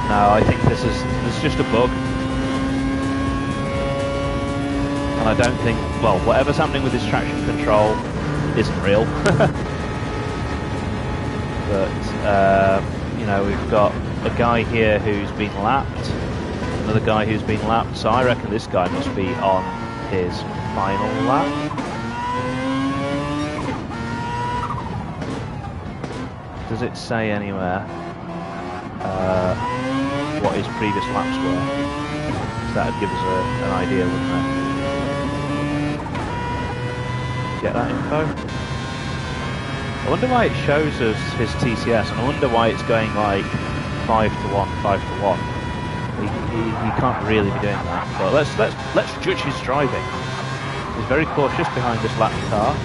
No, I think this is just a bug. And I don't think, well, whatever's happening with this traction control isn't real. But, you know, we've got a guy here who's been lapped, another guy who's been lapped, so I reckon this guy must be on his final lap. Does it say anywhere what his previous laps were? So that would give us an idea, wouldn't it? Get that info. I wonder why it shows us his TCS, and I wonder why it's going like 5 to 1, 5 to 1. He can't really be doing that. But let's judge his driving. He's very cautious behind this lap car.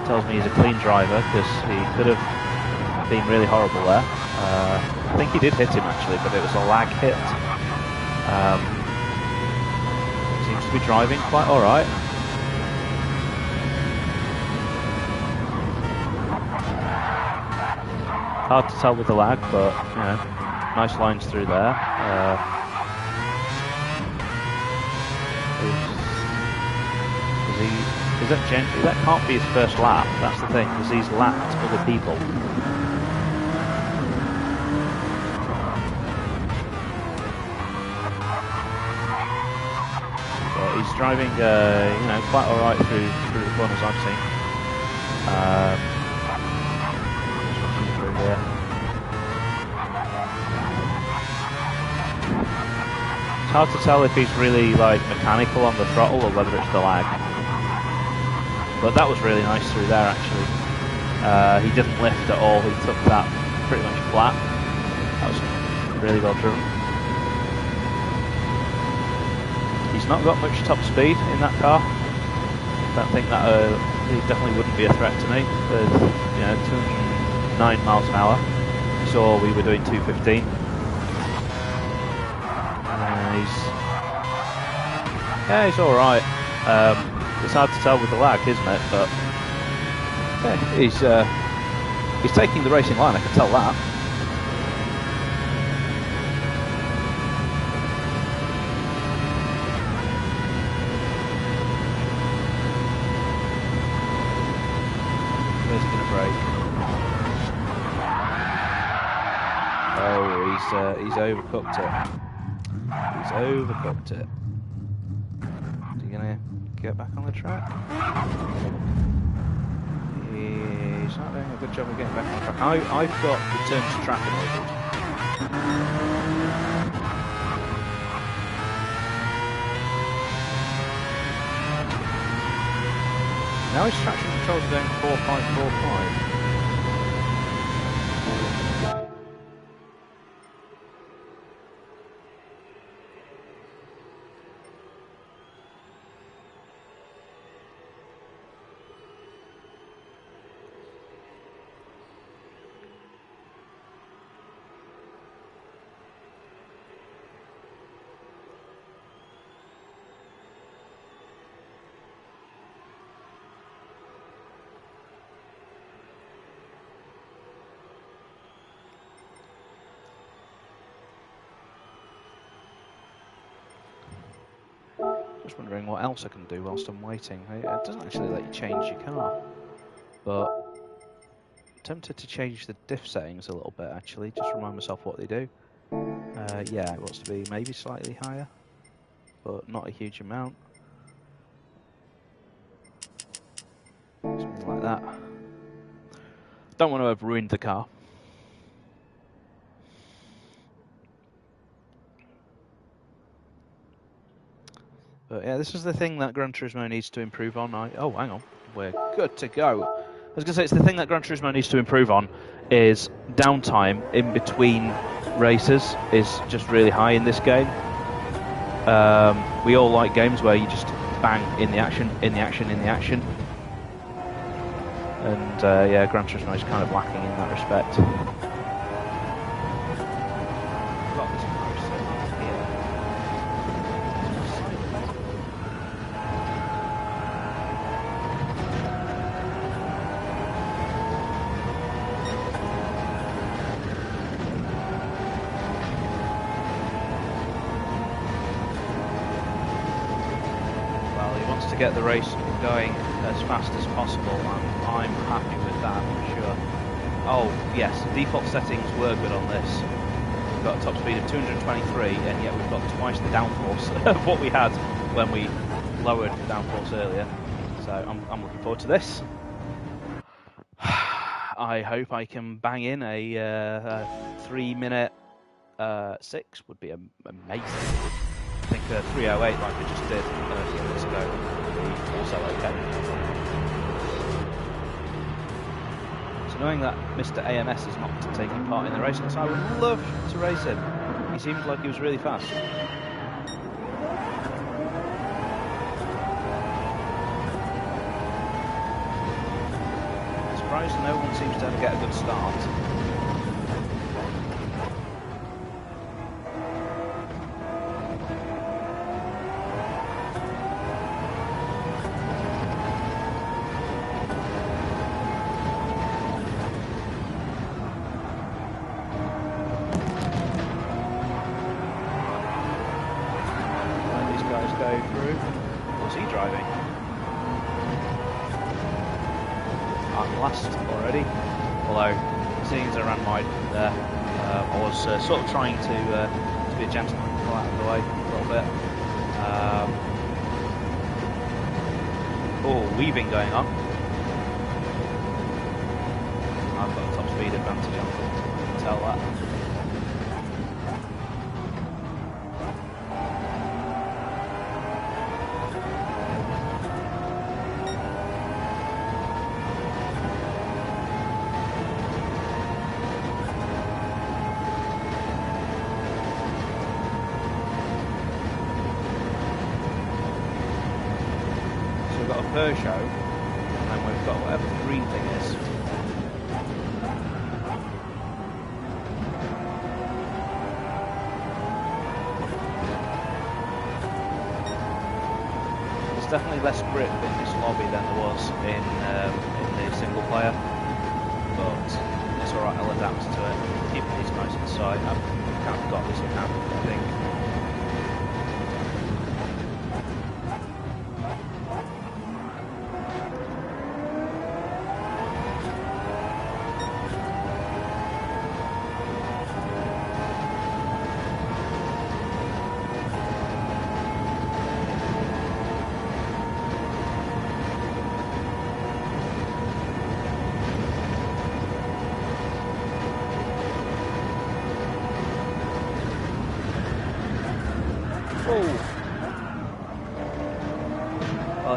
Tells me he's a clean driver because he could have been really horrible there. I think he did hit him actually, but it was a lag hit. Seems to be driving quite all right. Hard to tell with the lag, but you know, nice lines through there. Is that gently? That can't be his first lap. That's the thing, because he's lapped other people. But he's driving, you know, quite all right through the corners I've seen. Yeah. It's hard to tell if he's really like mechanical on the throttle or whether it's the lag. But that was really nice through there actually. He didn't lift at all, he took that pretty much flat. That was really well driven. He's not got much top speed in that car. I don't think that he definitely wouldn't be a threat to me. With, you know, 209 miles an hour. So we were doing 215. He's all right. It's hard to tell with the lag, isn't it? But yeah, he's taking the racing line. I can tell that. Where's he going to brake? Oh, he's overcooked it. He's overcooked it. Is he gonna get back on the track? He's not doing a good job of getting back on the track. I've got return to track enabled. Now his traction controls are doing 4545. Just wondering what else I can do whilst I'm waiting. It doesn't actually let you change your car, but I'm tempted to change the diff settings a little bit actually, just remind myself what they do. Yeah, it wants to be maybe slightly higher, but not a huge amount. Something like that. Don't want to have ruined the car. But yeah, this is the thing that Gran Turismo needs to improve on. Oh, hang on. We're good to go. I was going to say, it's the thing that Gran Turismo needs to improve on is downtime in between races is just really high in this game. We all like games where you just bang in the action, in the action, in the action. And yeah, Gran Turismo is kind of lacking in that respect. Get the race going as fast as possible, and I'm happy with that for sure. Oh yes, default settings were good on this. We've got a top speed of 223, and yet we've got twice the downforce of what we had when we lowered the downforce earlier. So I'm looking forward to this. I hope I can bang in a 3-minute 6 would be amazing. I think 3:08 like I just did a few minutes ago. Also okay. It's annoying that Mr. AMS is not taking part in the racing, so I would love to race him. He seemed like he was really fast. I'm surprised no one seems to ever get a good start. Sort of trying to be a gentleman, pull out of the way a little bit. Oh, weaving going on. I've got a top speed advantage on them, I can tell that. Show, and we've got whatever the green thing is. There's definitely less grip in this lobby than there was in the single player, but it's alright, I'll adapt to it. Keep these guys inside. I've kind of got this in hand, I think.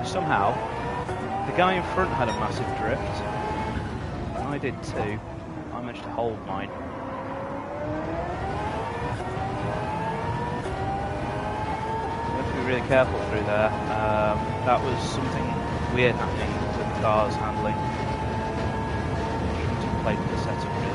Somehow, the guy in front had a massive drift. I did too. I managed to hold mine. You have to be really careful through there. That was something weird happening with the car's handling. Shouldn't have played with the setup really.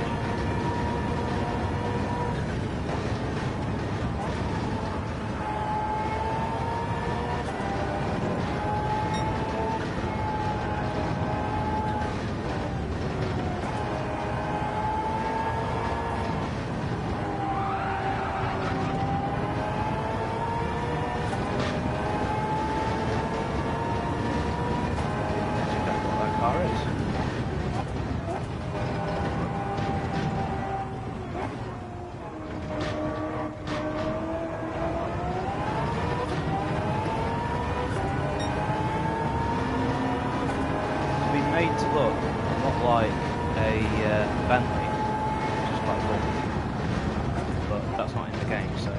possible, but that's not in the game, so.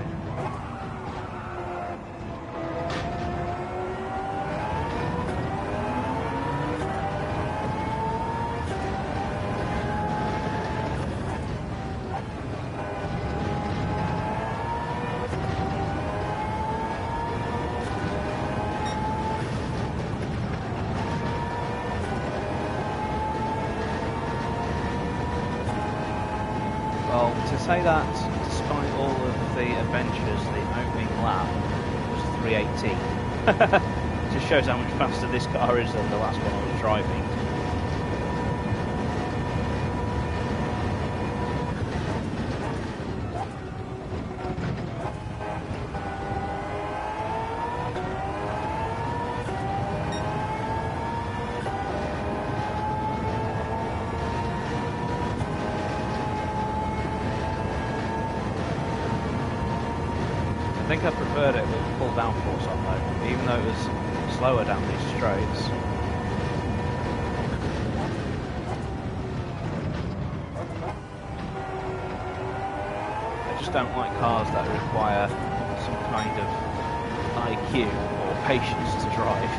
Well, to say that, despite all of the adventures, the opening lap was 3:18. Just shows how much faster this car is than the last one I was driving. I think I preferred it with full downforce on though, even though it was slower down these straights. I just don't like cars that require some kind of IQ or patience to drive.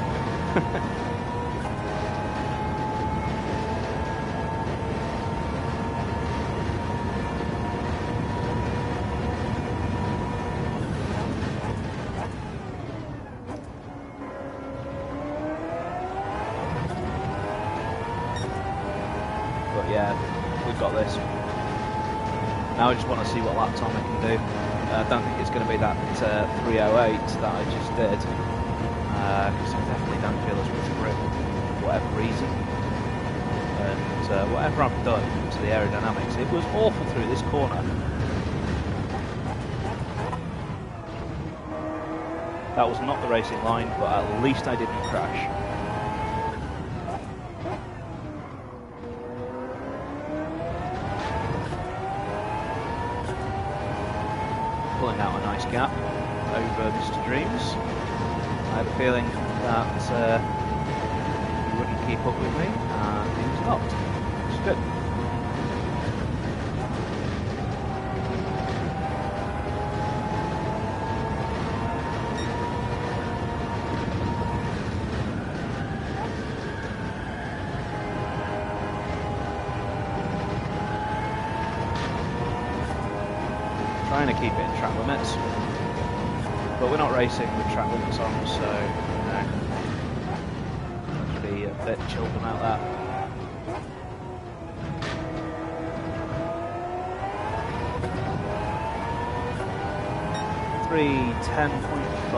But yeah, we've got this. Now I just want to see what lap time I can do. I don't think it's going to be that 3:08 that I just did, because I definitely don't feel as much grip for whatever reason. And whatever I've done to the aerodynamics, it was awful through this corner. That was not the racing line, but at least I didn't crash. Pulling out a nice gap over Mr. Dreams. I had a feeling that he wouldn't keep up with me, and he was not. Which is good. Trying to keep it in track limits, but we're not racing with track limits on, so you know, let's be a bit chilled about that. .10.5.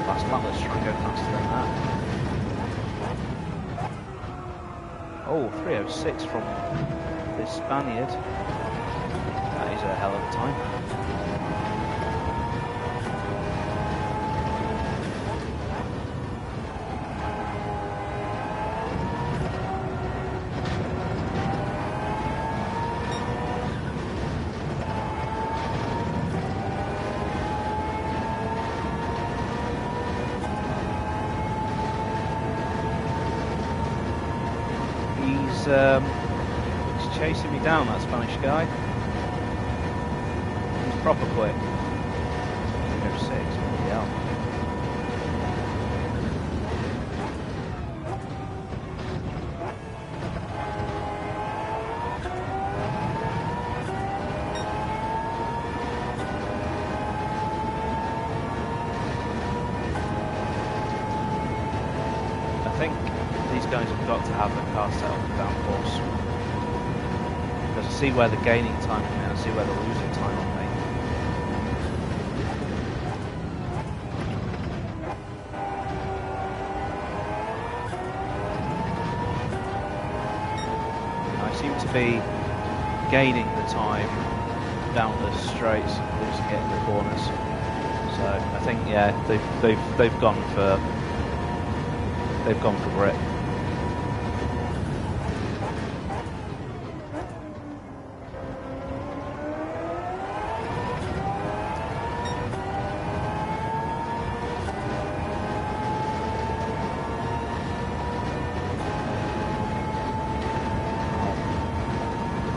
Last lap, let's try and go faster than that. Oh, 3:06 from this Spaniard. That is a hell of a time. He's chasing me down, that Spanish guy. He's proper quick. 3:06, bloody hell. I think these guys have got to have the car set up with downforce. Because I see where the gaining time on me and I see where the losing time on me. I seem to be gaining the time down the straights, losing it in the corners. So I think, yeah, they've gone for grip.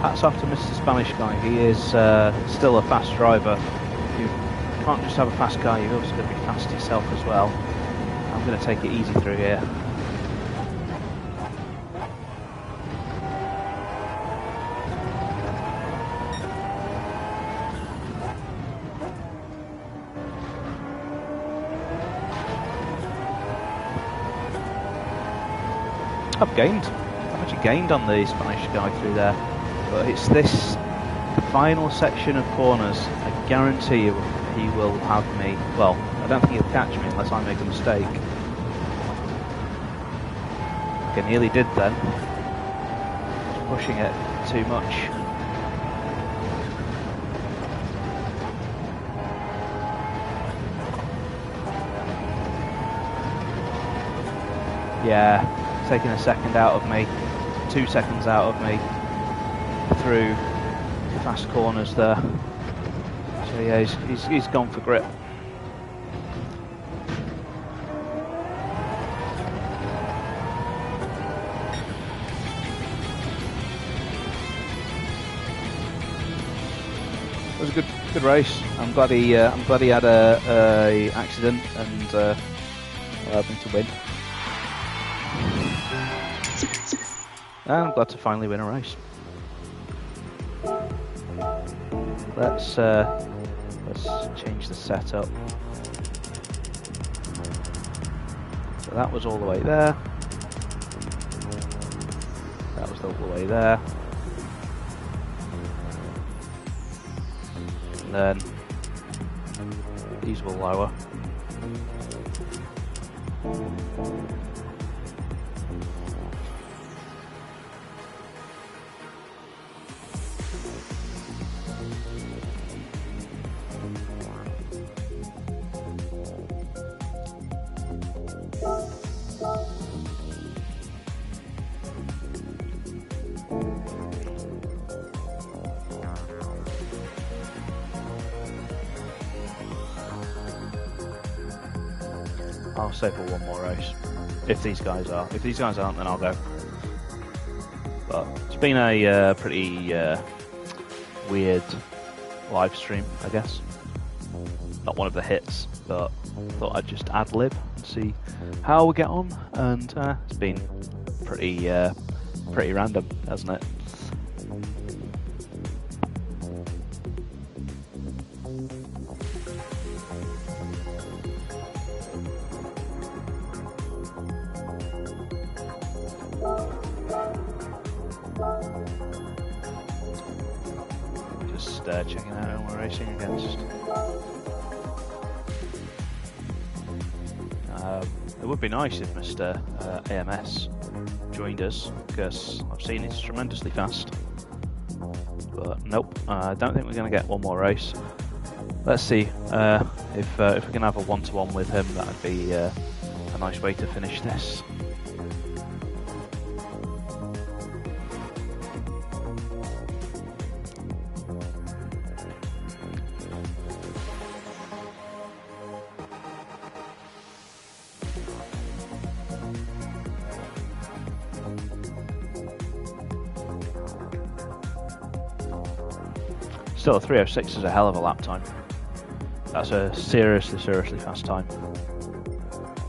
hats off to Mr. Spanish guy. He is still a fast driver. You can't just have a fast car, you've also got to be fast yourself as well. I'm going to take it easy through here. I've actually gained on the Spanish guy through there, but it's this final section of corners. I guarantee you he will have me. Well, I don't think he'll catch me unless I make a mistake. I nearly did then. Just pushing it too much. Yeah. Taking a second out of me, 2 seconds out of me through the fast corners there. So yeah, he's gone for grip. It was a good race. I'm glad he had a accident and allowed me to win. I'm glad to finally win a race. Let's change the setup. So that was all the way there. That was all the way there. And then these will lower. I'll stay for one more race. If these guys are. If these guys aren't, then I'll go. But it's been a pretty weird live stream, I guess. Not one of the hits, but thought I'd just ad-lib and see how we get on. And it's been pretty random, hasn't it? Just checking out who we're racing against. It would be nice if Mr. AMS joined us, because I've seen he's tremendously fast. But nope, I don't think we're going to get one more race. Let's see if we can have a one-to-one with him. That'd be a nice way to finish this. Still, a 3:06 is a hell of a lap time. That's a seriously fast time.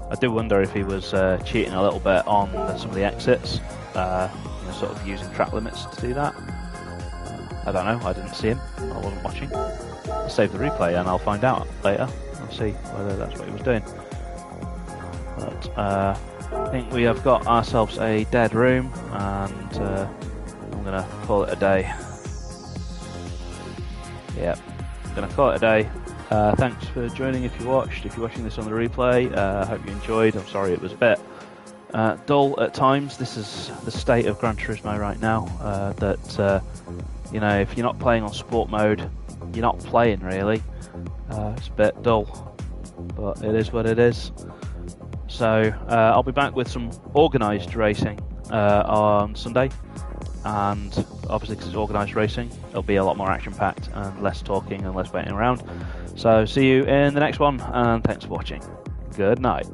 I do wonder if he was cheating a little bit on some of the exits, sort of using track limits to do that. I don't know, I didn't see him, I wasn't watching. I'll save the replay and I'll find out later. I'll see whether that's what he was doing. But I think we have got ourselves a dead room, and I'm going to call it a day. Yep, I'm going to call it a day. Thanks for joining if you watched. If you're watching this on the replay, I hope you enjoyed. I'm sorry it was a bit dull at times. This is the state of Gran Turismo right now. If you're not playing on sport mode, you're not playing really. It's a bit dull, but it is what it is. So I'll be back with some organised racing on Sunday. And obviously because it's organised racing, it'll be a lot more action-packed and less talking and less waiting around. So see you in the next one, and thanks for watching. Good night.